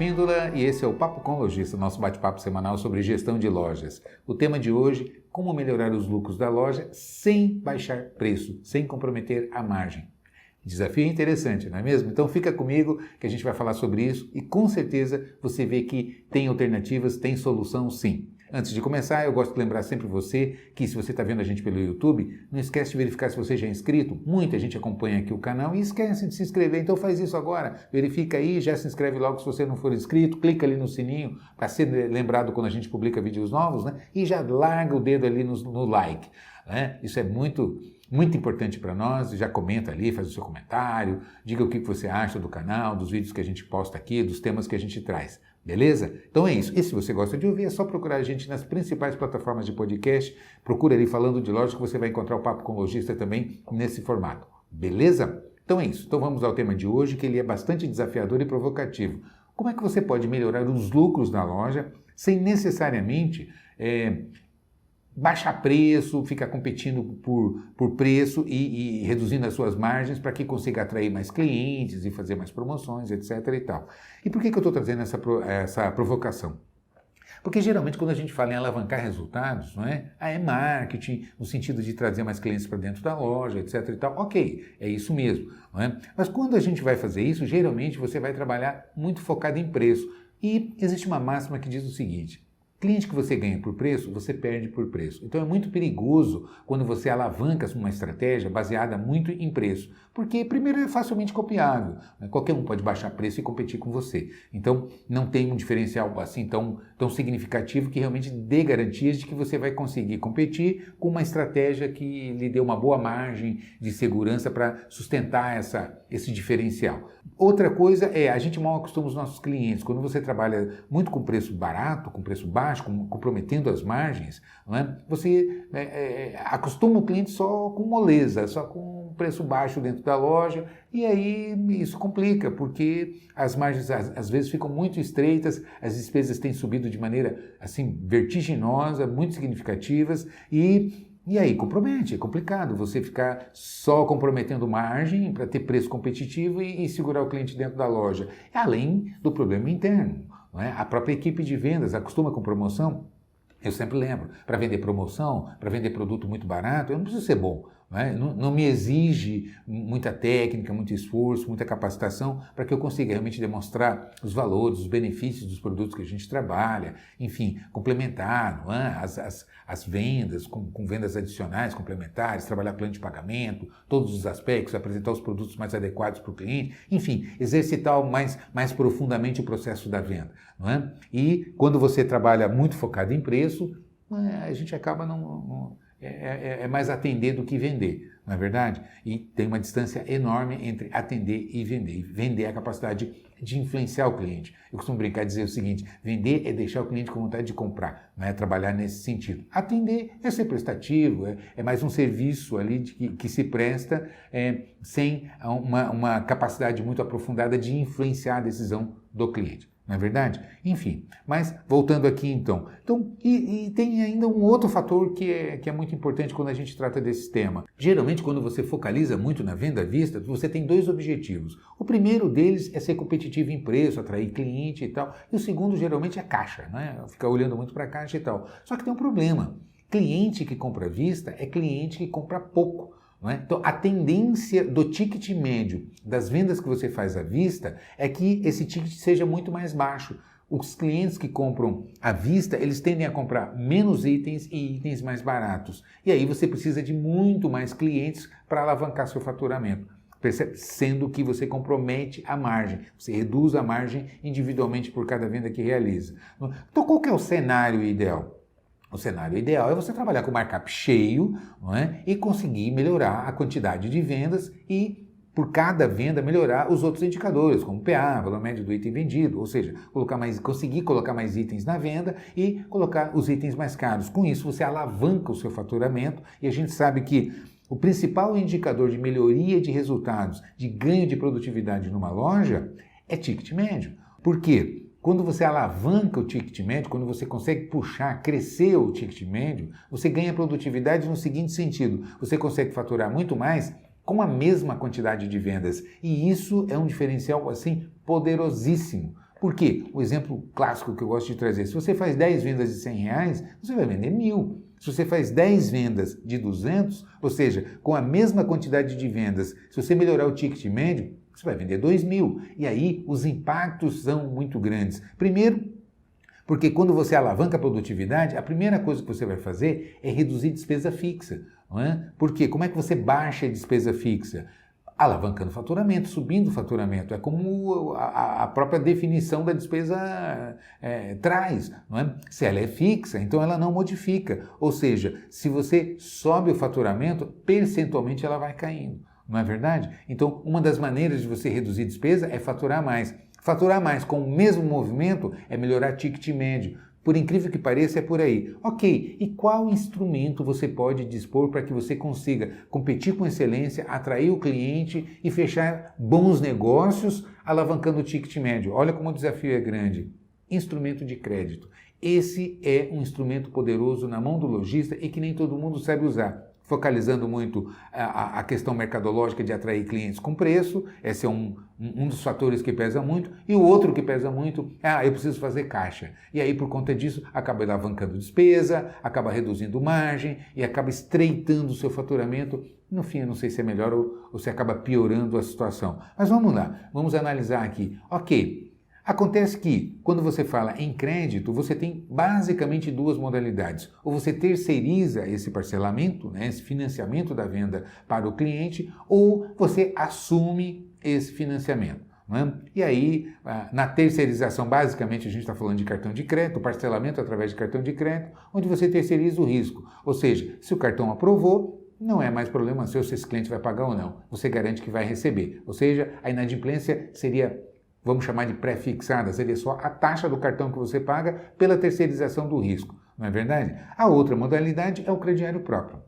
Espíndola e esse é o Papo com Lojista, nosso bate-papo semanal sobre gestão de lojas. O tema de hoje, como melhorar os lucros da loja sem baixar preço, sem comprometer a margem. Desafio interessante, não é mesmo? Então fica comigo que a gente vai falar sobre isso e com certeza você vê que tem alternativas, tem solução sim. Antes de começar, eu gosto de lembrar sempre você que se você está vendo a gente pelo YouTube, não esquece de verificar se você já é inscrito. Muita gente acompanha aqui o canal e esquece de se inscrever, então faz isso agora. Verifica aí, já se inscreve logo se você não for inscrito, clica ali no sininho para ser lembrado quando a gente publica vídeos novos, né? E já larga o dedo ali no like, né? Isso é muito importante para nós, já comenta ali, faz o seu comentário, diga o que você acha do canal, dos vídeos que a gente posta aqui, dos temas que a gente traz. Beleza? Então é isso. E se você gosta de ouvir, é só procurar a gente nas principais plataformas de podcast. Procura ali Falando de Loja que você vai encontrar o Papo com Lojista também nesse formato. Beleza? Então é isso. Então vamos ao tema de hoje, que ele é bastante desafiador e provocativo. Como é que você pode melhorar os lucros da loja sem necessariamente baixar preço, ficar competindo por preço e reduzindo as suas margens para que consiga atrair mais clientes e fazer mais promoções, etc. e tal. E por que eu estou trazendo essa provocação? Porque geralmente quando a gente fala em alavancar resultados, não é? É marketing, no sentido de trazer mais clientes para dentro da loja, etc. e tal. Ok, é isso mesmo, não é? Mas quando a gente vai fazer isso, geralmente você vai trabalhar muito focado em preço. E existe uma máxima que diz o seguinte: cliente que você ganha por preço, você perde por preço. Então é muito perigoso quando você alavanca uma estratégia baseada muito em preço. Porque, primeiro, é facilmente copiável. Qualquer um pode baixar preço e competir com você. Então, não tem um diferencial assim tão significativo que realmente dê garantias de que você vai conseguir competir com uma estratégia que lhe dê uma boa margem de segurança para sustentar esse diferencial. Outra coisa é, a gente mal acostuma os nossos clientes. Quando você trabalha muito com preço barato, com preço baixo, comprometendo as margens, não é? Você acostuma o cliente só com moleza, só com preço baixo dentro da loja, e aí isso complica, porque as margens às vezes ficam muito estreitas, as despesas têm subido de maneira assim vertiginosa, muito significativas, e aí compromete, é complicado você ficar só comprometendo margem para ter preço competitivo e segurar o cliente dentro da loja, além do problema interno, não é? A própria equipe de vendas acostuma com promoção. Eu sempre lembro, para vender promoção, para vender produto muito barato, eu não preciso ser bom. Não me exige muita técnica, muito esforço, muita capacitação para que eu consiga realmente demonstrar os valores, os benefícios dos produtos que a gente trabalha, enfim, complementar as vendas com vendas adicionais, complementares, trabalhar plano de pagamento, todos os aspectos, apresentar os produtos mais adequados para o cliente, enfim, exercitar mais profundamente o processo da venda. Não é? E quando você trabalha muito focado em preço, a gente acaba é mais atender do que vender, não é verdade? E tem uma distância enorme entre atender e vender. E vender é a capacidade de influenciar o cliente. Eu costumo brincar e dizer o seguinte: vender é deixar o cliente com vontade de comprar, não é trabalhar nesse sentido. Atender é ser prestativo, é mais um serviço ali que se presta sem uma capacidade muito aprofundada de influenciar a decisão do cliente. Não é verdade? Enfim, mas voltando aqui então e tem ainda um outro fator que é muito importante quando a gente trata desse tema. Geralmente quando você focaliza muito na venda à vista, você tem dois objetivos. O primeiro deles é ser competitivo em preço, atrair cliente e tal, e o segundo geralmente é caixa, né? Ficar olhando muito para a caixa e tal. Só que tem um problema, cliente que compra à vista é cliente que compra pouco. Não é? Então, a tendência do ticket médio das vendas que você faz à vista é que esse ticket seja muito mais baixo. Os clientes que compram à vista, eles tendem a comprar menos itens e itens mais baratos. E aí você precisa de muito mais clientes para alavancar seu faturamento. Sendo que você compromete a margem, você reduz a margem individualmente por cada venda que realiza. Então, qual que é o cenário ideal? O cenário ideal é você trabalhar com o markup cheio, não é? E conseguir melhorar a quantidade de vendas e, por cada venda, melhorar os outros indicadores, como PA, valor médio do item vendido, ou seja, conseguir colocar mais itens na venda e colocar os itens mais caros. Com isso, você alavanca o seu faturamento e a gente sabe que o principal indicador de melhoria de resultados, de ganho de produtividade numa loja, é ticket médio. Por quê? Quando você alavanca o ticket médio, quando você consegue puxar, crescer o ticket médio, você ganha produtividade no seguinte sentido: você consegue faturar muito mais com a mesma quantidade de vendas. E isso é um diferencial assim poderosíssimo Por quê? O exemplo clássico que eu gosto de trazer, se você faz 10 vendas de R$100, você vai vender 1.000. Se você faz 10 vendas de 200, ou seja, com a mesma quantidade de vendas, se você melhorar o ticket médio, você vai vender 2.000. E aí os impactos são muito grandes. Primeiro, porque quando você alavanca a produtividade, a primeira coisa que você vai fazer é reduzir despesa fixa. Não é? Por quê? Como é que você baixa a despesa fixa? Alavancando o faturamento, subindo o faturamento. É como a própria definição da despesa traz. Não é? Se ela é fixa, então ela não modifica. Ou seja, se você sobe o faturamento, percentualmente ela vai caindo. Não é verdade? Então, uma das maneiras de você reduzir despesa é faturar mais. Faturar mais com o mesmo movimento é melhorar ticket médio. Por incrível que pareça, é por aí. Ok, e qual instrumento você pode dispor para que você consiga competir com excelência, atrair o cliente e fechar bons negócios, alavancando o ticket médio? Olha como o desafio é grande. Instrumento de crédito. Esse é um instrumento poderoso na mão do lojista e que nem todo mundo sabe usar. Focalizando muito a questão mercadológica de atrair clientes com preço, esse é um dos fatores que pesa muito, e o outro que pesa muito é, eu preciso fazer caixa. E aí, por conta disso, acaba alavancando despesa, acaba reduzindo margem e acaba estreitando o seu faturamento. No fim, eu não sei se é melhor ou se acaba piorando a situação. Mas vamos lá, vamos analisar aqui. Ok. Acontece que, quando você fala em crédito, você tem basicamente duas modalidades. Ou você terceiriza esse parcelamento, né, esse financiamento da venda para o cliente, ou você assume esse financiamento. Né? E aí, na terceirização, basicamente a gente está falando de cartão de crédito, parcelamento através de cartão de crédito, onde você terceiriza o risco. Ou seja, se o cartão aprovou, não é mais problema seu se esse cliente vai pagar ou não. Você garante que vai receber. Ou seja, a inadimplência seria, vamos chamar de pré-fixada, seria só a taxa do cartão que você paga pela terceirização do risco, não é verdade? A outra modalidade é o crediário próprio.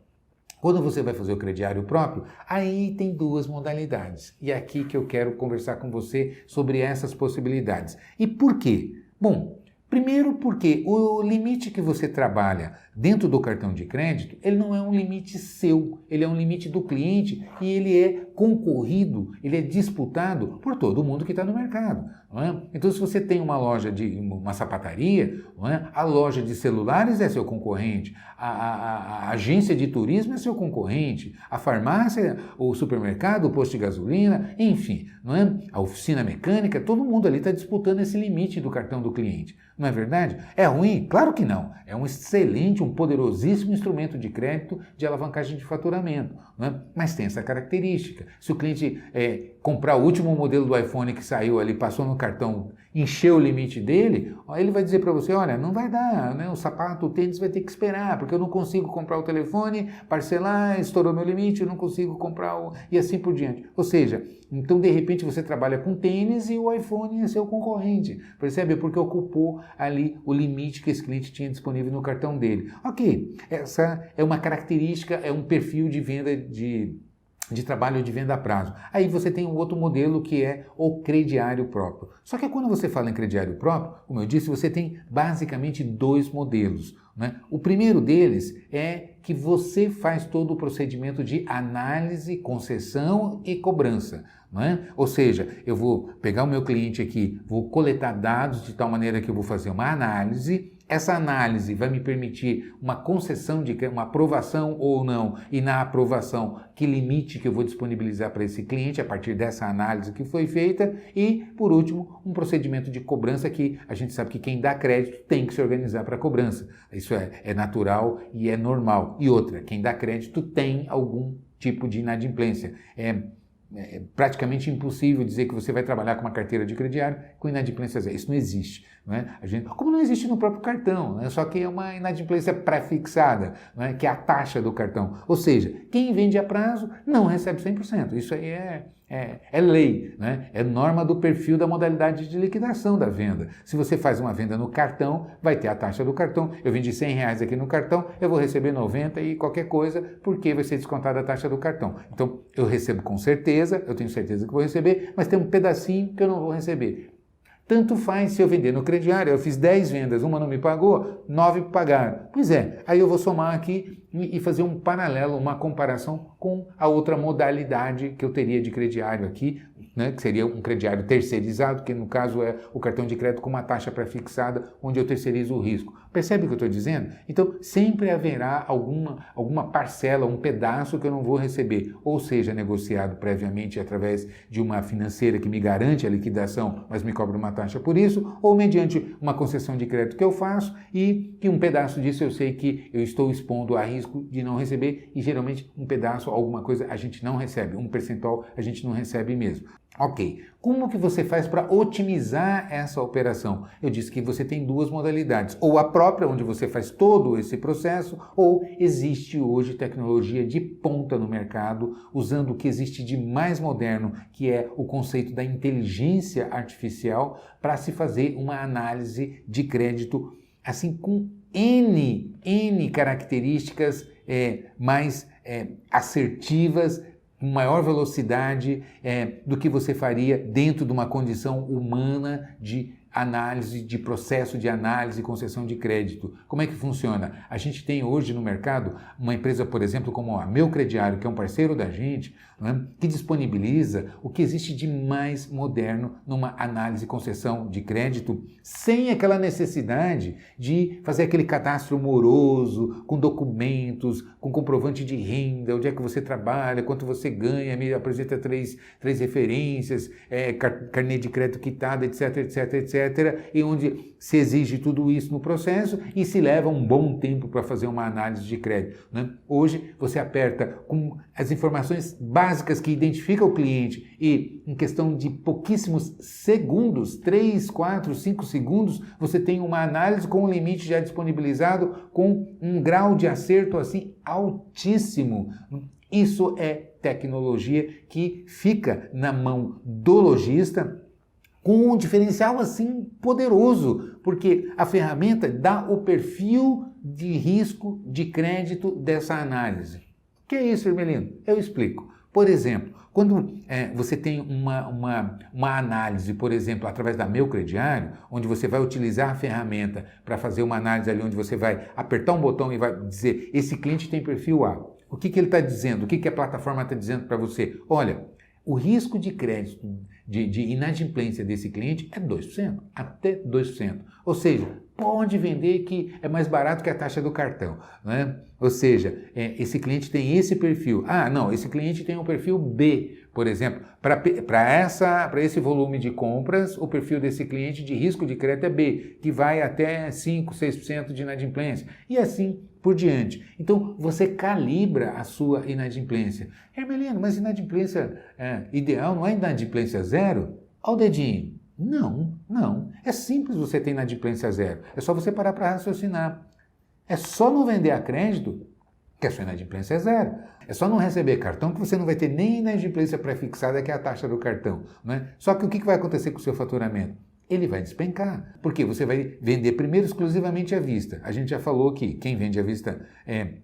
Quando você vai fazer o crediário próprio, aí tem duas modalidades. E é aqui que eu quero conversar com você sobre essas possibilidades. E por quê? Bom, primeiro porque o limite que você trabalha dentro do cartão de crédito, ele não é um limite seu, ele é um limite do cliente e ele é concorrido, ele é disputado por todo mundo que está no mercado. Não é? Então, se você tem uma loja de uma sapataria, não é? A loja de celulares é seu concorrente, a agência de turismo é seu concorrente, a farmácia, o supermercado, o posto de gasolina, enfim, não é? A oficina mecânica, todo mundo ali está disputando esse limite do cartão do cliente. Não é verdade? É ruim? Claro que não. É um excelente, um poderosíssimo instrumento de crédito de alavancagem de faturamento. Não é? Mas tem essa característica. Se o cliente comprar o último modelo do iPhone que saiu ali, passou no cartão, encheu o limite dele, ele vai dizer para você, olha, não vai dar, né? O sapato, o tênis vai ter que esperar, porque eu não consigo comprar o telefone, parcelar, estourou meu limite, eu não consigo comprar e assim por diante. Ou seja, então de repente você trabalha com tênis e o iPhone é seu concorrente, percebe? Porque ocupou ali o limite que esse cliente tinha disponível no cartão dele. Ok, essa é uma característica, é um perfil de venda de trabalho de venda a prazo. Aí você tem um outro modelo que é o crediário próprio. Só que quando você fala em crediário próprio, como eu disse, você tem basicamente dois modelos. Né? O primeiro deles é que você faz todo o procedimento de análise, concessão e cobrança. Não é? Ou seja, eu vou pegar o meu cliente aqui, vou coletar dados de tal maneira que eu vou fazer uma análise. Essa análise vai me permitir uma concessão, uma aprovação ou não, e na aprovação, que limite que eu vou disponibilizar para esse cliente a partir dessa análise que foi feita e, por último, um procedimento de cobrança que a gente sabe que quem dá crédito tem que se organizar para a cobrança. Isso é natural e é normal. E outra, quem dá crédito tem algum tipo de inadimplência. É praticamente impossível dizer que você vai trabalhar com uma carteira de crediário com inadimplência zero. Isso não existe. Não é? Como não existe no próprio cartão, né? Só que é uma inadimplência pré-fixada, não é? Que é a taxa do cartão. Ou seja, quem vende a prazo não recebe 100%. Isso aí é lei, né? É norma do perfil da modalidade de liquidação da venda. Se você faz uma venda no cartão, vai ter a taxa do cartão. Eu vendi R$100 aqui no cartão, eu vou receber 90 e qualquer coisa, porque vai ser descontada a taxa do cartão. Então, eu recebo com certeza, eu tenho certeza que vou receber, mas tem um pedacinho que eu não vou receber. Tanto faz se eu vender no crediário, eu fiz 10 vendas, uma não me pagou, 9 pagaram. Pois é, aí eu vou somar aqui e fazer um paralelo, uma comparação com a outra modalidade que eu teria de crediário aqui, né, que seria um crediário terceirizado, que no caso é o cartão de crédito com uma taxa pré-fixada, onde eu terceirizo o risco. Percebe o que eu estou dizendo? Então, sempre haverá alguma parcela, um pedaço que eu não vou receber, ou seja, negociado previamente através de uma financeira que me garante a liquidação, mas me cobra uma taxa por isso, ou mediante uma concessão de crédito que eu faço e que um pedaço disso eu sei que eu estou expondo a risco de não receber e geralmente um pedaço, alguma coisa a gente não recebe, um percentual a gente não recebe mesmo. Ok, como que você faz para otimizar essa operação? Eu disse que você tem duas modalidades, ou a própria, onde você faz todo esse processo, ou existe hoje tecnologia de ponta no mercado, usando o que existe de mais moderno, que é o conceito da inteligência artificial, para se fazer uma análise de crédito, assim, com N características mais assertivas, com maior velocidade do que você faria dentro de uma condição humana de análise, de processo de análise e concessão de crédito. Como é que funciona? A gente tem hoje no mercado uma empresa, por exemplo, como a Meu Crediário, que é um parceiro da gente, né, que disponibiliza o que existe de mais moderno numa análise e concessão de crédito, sem aquela necessidade de fazer aquele cadastro moroso, com documentos, com comprovante de renda, onde é que você trabalha, quanto você ganha, me apresenta três referências, carnê de crédito quitado, etc, etc, etc, e onde se exige tudo isso no processo e se leva um bom tempo para fazer uma análise de crédito, né? Hoje você aperta com as informações básicas que identificam o cliente e em questão de pouquíssimos segundos, 3, 4, 5 segundos, você tem uma análise com um limite já disponibilizado com um grau de acerto assim altíssimo. Isso é tecnologia que fica na mão do lojista com um diferencial assim poderoso, porque a ferramenta dá o perfil de risco de crédito dessa análise. O que é isso, Hermelino? Eu explico. Por exemplo, quando você tem uma análise, por exemplo, através da Meu Crediário, onde você vai utilizar a ferramenta para fazer uma análise ali onde você vai apertar um botão e vai dizer, esse cliente tem perfil A. O que ele está dizendo? O que a plataforma está dizendo para você? Olha, o risco de crédito, de inadimplência desse cliente é 2%, até 2%. Ou seja, pode vender que é mais barato que a taxa do cartão, né? Ou seja, esse cliente tem esse perfil. Ah, não, esse cliente tem um perfil B, por exemplo. Para esse volume de compras, o perfil desse cliente de risco de crédito é B, que vai até 5, 6% de inadimplência. E assim por diante. Então, você calibra a sua inadimplência. Hermelino, mas inadimplência ideal não é inadimplência zero? Olha o dedinho. Não. É simples você ter inadimplência zero. É só você parar para raciocinar. É só não vender a crédito que a sua inadimplência é zero. É só não receber cartão que você não vai ter nem inadimplência pré-fixada, que é a taxa do cartão, né? Só que o que vai acontecer com o seu faturamento? Ele vai despencar, porque você vai vender primeiro exclusivamente à vista. A gente já falou que quem vende à vista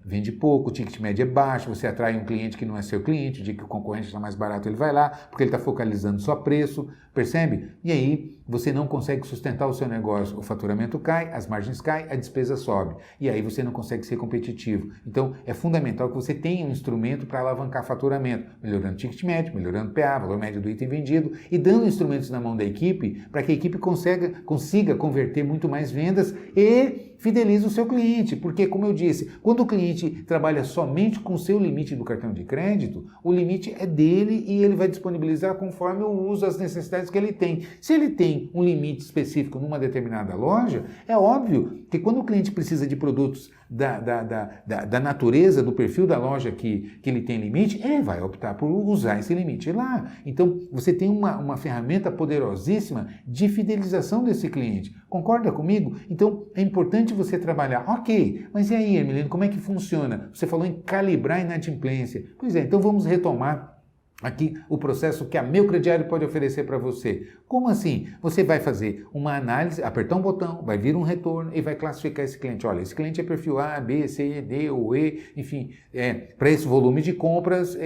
vende pouco, o ticket médio é baixo, você atrai um cliente que não é seu cliente, o dia que o concorrente está mais barato ele vai lá, porque ele está focalizando só preço, percebe? E aí você não consegue sustentar o seu negócio, o faturamento cai, as margens caem, a despesa sobe, e aí você não consegue ser competitivo. Então é fundamental que você tenha um instrumento para alavancar faturamento, melhorando o ticket médio, melhorando o PA, valor médio do item vendido, e dando instrumentos na mão da equipe, para que a equipe consiga converter muito mais vendas e fideliza o seu cliente, porque, como eu disse, quando o cliente trabalha somente com o seu limite do cartão de crédito, o limite é dele e ele vai disponibilizar conforme o uso, as necessidades que ele tem. Se ele tem um limite específico numa determinada loja, é óbvio que quando o cliente precisa de produtos da natureza, do perfil da loja que ele tem limite, ele vai optar por usar esse limite lá. Então, você tem uma ferramenta poderosíssima de fidelização desse cliente. Concorda comigo? Então, é importante você trabalhar. Ok, mas e aí, Hermelino, como é que funciona? Você falou em calibrar a inadimplência. Pois é, então vamos retomar aqui o processo que a Meu Crediário pode oferecer para você. Como assim? Você vai fazer uma análise, apertar um botão, vai vir um retorno e vai classificar esse cliente. Olha, esse cliente é perfil A, B, C, D ou E, enfim, para esse volume de compras,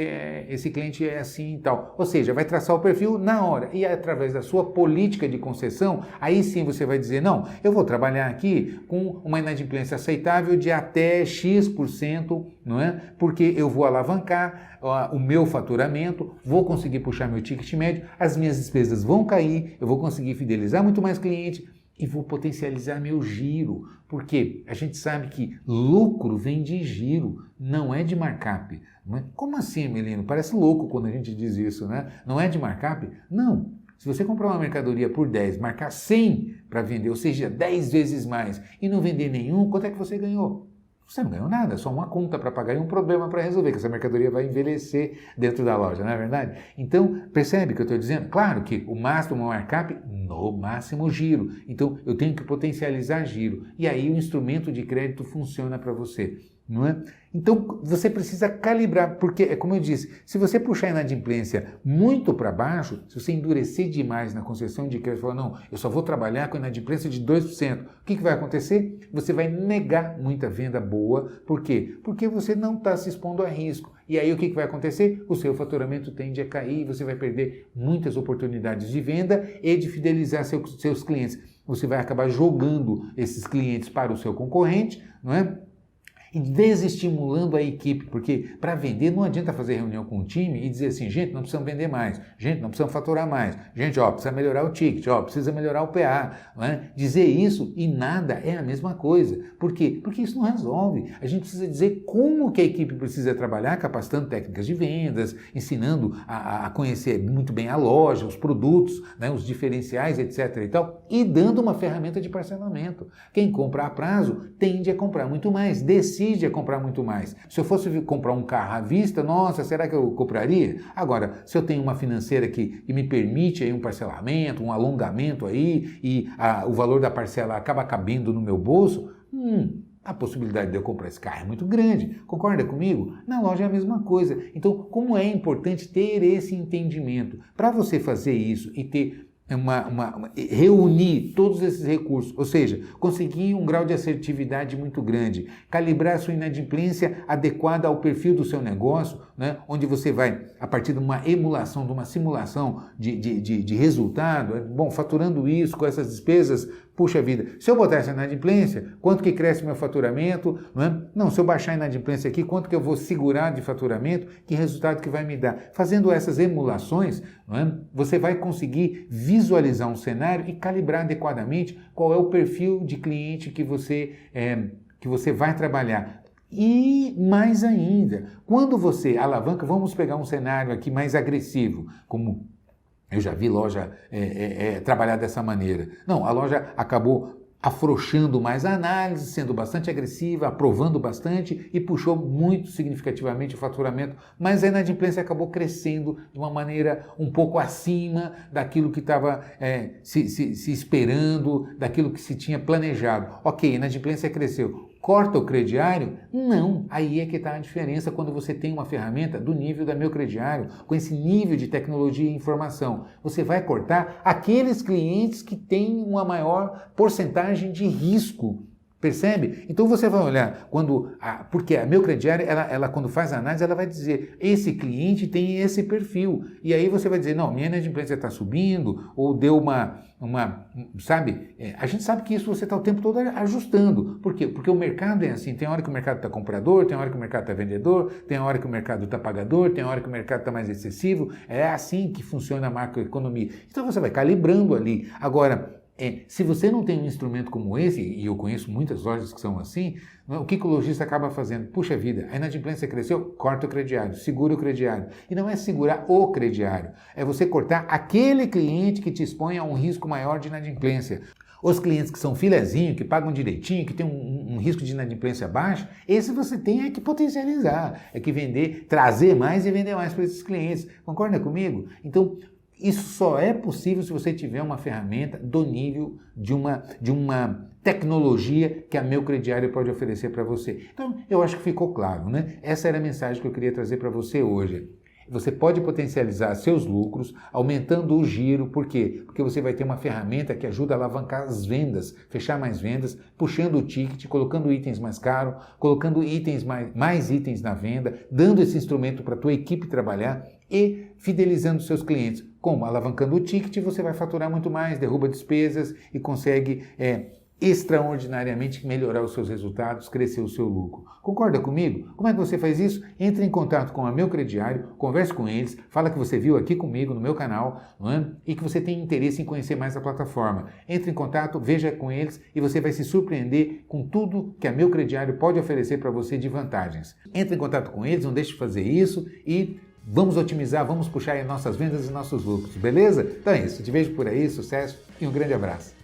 esse cliente é assim e tal. Ou seja, vai traçar o perfil na hora e através da sua política de concessão, aí sim você vai dizer, não, eu vou trabalhar aqui com uma inadimplência aceitável de até X% não é? Porque eu vou alavancar o meu faturamento, vou conseguir puxar meu ticket médio, as minhas despesas vão cair, eu vou conseguir fidelizar muito mais cliente e vou potencializar meu giro. Porque a gente sabe que lucro vem de giro, não é de markup. Não é? Como assim, Melino? Parece louco quando a gente diz isso, né? Não é de markup? Não. Se você comprar uma mercadoria por 10, marcar 100 para vender, ou seja, 10 vezes mais, e não vender nenhum, quanto é que você ganhou? Você não ganhou nada, é só uma conta para pagar e um problema para resolver, que essa mercadoria vai envelhecer dentro da loja, não é verdade? Então, percebe o que eu estou dizendo? Claro que o máximo markup, no máximo giro. Então, eu tenho que potencializar giro. E aí o instrumento de crédito funciona para você, não é? Então, você precisa calibrar, porque, é como eu disse, se você puxar a inadimplência muito para baixo, se você endurecer demais na concessão de crédito, falar, não, eu só vou trabalhar com inadimplência de 2%, o que vai acontecer? Você vai negar muita venda boa. Por quê? Porque você não está se expondo a risco. E aí, o que vai acontecer? O seu faturamento tende a cair, você vai perder muitas oportunidades de venda e de fidelizar seus clientes. Você vai acabar jogando esses clientes para o seu concorrente, não é? E desestimulando a equipe, porque para vender não adianta fazer reunião com o time e dizer assim, gente, não precisamos vender mais, gente, não precisamos faturar mais, gente, precisa melhorar o ticket, precisa melhorar o PA, não é? Dizer isso e nada é a mesma coisa. Por quê? Porque isso não resolve. A gente precisa dizer como que a equipe precisa trabalhar, capacitando técnicas de vendas, ensinando a conhecer muito bem a loja, os produtos, né, os diferenciais, etc. e tal, e dando uma ferramenta de parcelamento. Quem compra a prazo tende a comprar muito mais, decide a comprar muito mais. Se eu fosse comprar um carro à vista, nossa, será que eu compraria? Agora, se eu tenho uma financeira que me permite aí um parcelamento, um alongamento aí, e o valor da parcela acaba cabendo no meu bolso, a possibilidade de eu comprar esse carro é muito grande. Concorda comigo? Na loja é a mesma coisa. Então, como é importante ter esse entendimento? Para você fazer isso e ter reunir todos esses recursos, ou seja, conseguir um grau de assertividade muito grande, calibrar a sua inadimplência adequada ao perfil do seu negócio, né, onde você vai, a partir de uma emulação, de uma simulação de resultado, faturando isso com essas despesas, puxa vida, se eu botar essa inadimplência, quanto que cresce meu faturamento? Não, se eu baixar a inadimplência aqui, quanto que eu vou segurar de faturamento? Que resultado que vai me dar? Fazendo essas emulações, você vai conseguir visualizar um cenário e calibrar adequadamente qual é o perfil de cliente que você vai trabalhar. E mais ainda, quando você alavanca, vamos pegar um cenário aqui mais agressivo, como eu já vi loja trabalhar dessa maneira. Não, a loja acabou afrouxando mais a análise, sendo bastante agressiva, aprovando bastante e puxou muito significativamente o faturamento, mas a inadimplência acabou crescendo de uma maneira um pouco acima daquilo que estava se esperando, daquilo que se tinha planejado. Ok, a inadimplência cresceu. Corta o crediário? Não, aí é que está a diferença quando você tem uma ferramenta do nível da Meu Crediário, com esse nível de tecnologia e informação. Você vai cortar aqueles clientes que têm uma maior porcentagem de risco. Percebe? Então você vai olhar, porque a Meu Crediário, ela quando faz a análise, ela vai dizer, esse cliente tem esse perfil. E aí você vai dizer, não, minha inadimplência está subindo, ou deu sabe? A gente sabe que isso você está o tempo todo ajustando. Por quê? Porque o mercado é assim, tem hora que o mercado está comprador, tem hora que o mercado está vendedor, tem hora que o mercado está pagador, tem hora que o mercado está mais excessivo. É assim que funciona a macroeconomia. Então você vai calibrando ali. Agora, se você não tem um instrumento como esse, e eu conheço muitas lojas que são assim, o que o lojista acaba fazendo? Puxa vida, a inadimplência cresceu, corta o crediário, segura o crediário. E não é segurar o crediário, é você cortar aquele cliente que te expõe a um risco maior de inadimplência. Os clientes que são filezinho, que pagam direitinho, que tem um risco de inadimplência baixo, esse você tem que potencializar, é que vender, trazer mais e vender mais para esses clientes. Concorda comigo? Então, isso só é possível se você tiver uma ferramenta do nível de uma tecnologia que a Meu Crediário pode oferecer para você. Então, eu acho que ficou claro, né? Essa era a mensagem que eu queria trazer para você hoje. Você pode potencializar seus lucros, aumentando o giro. Por quê? Porque você vai ter uma ferramenta que ajuda a alavancar as vendas, fechar mais vendas, puxando o ticket, colocando itens mais caros, colocando mais itens na venda, dando esse instrumento para a tua equipe trabalhar e fidelizando seus clientes. Como? Alavancando o ticket, você vai faturar muito mais, derruba despesas e consegue extraordinariamente melhorar os seus resultados, crescer o seu lucro. Concorda comigo? Como é que você faz isso? Entre em contato com a Meu Crediário, converse com eles, fala que você viu aqui comigo no meu canal, não é? E que você tem interesse em conhecer mais a plataforma. Entre em contato, veja com eles e você vai se surpreender com tudo que a Meu Crediário pode oferecer para você de vantagens. Entre em contato com eles, não deixe de fazer isso e vamos otimizar, vamos puxar aí nossas vendas e nossos lucros, beleza? Então é isso, te vejo por aí, sucesso e um grande abraço.